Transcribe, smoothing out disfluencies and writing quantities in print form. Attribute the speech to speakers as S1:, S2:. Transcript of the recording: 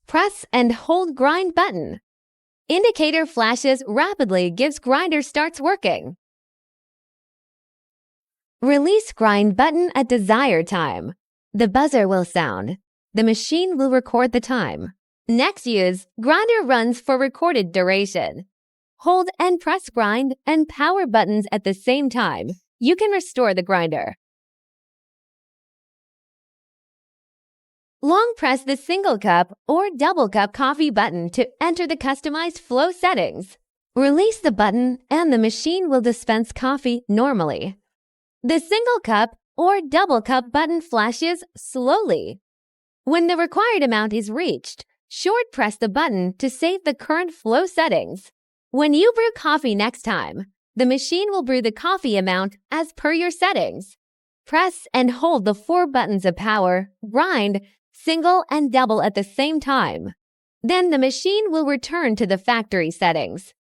S1: Press and hold grind button. Indicator flashes rapidly gives grinder starts working. Release grind button at desired time. The buzzer will sound. The machine will record the time. Next use, grinder runs for recorded duration. Hold and press grind and power buttons at the same time. You can restore the grinder. Long press the single cup or double cup coffee button to enter the customized flow settings. Release the button and the machine will dispense coffee normally. The single cup or double cup button flashes slowly. When the required amount is reached, short press the button to save the current flow settings. When you brew coffee next time, the machine will brew the coffee amount as per your settings. Press and hold the 4 buttons of power, grind, single and double at the same time. Then the machine will return to the factory settings.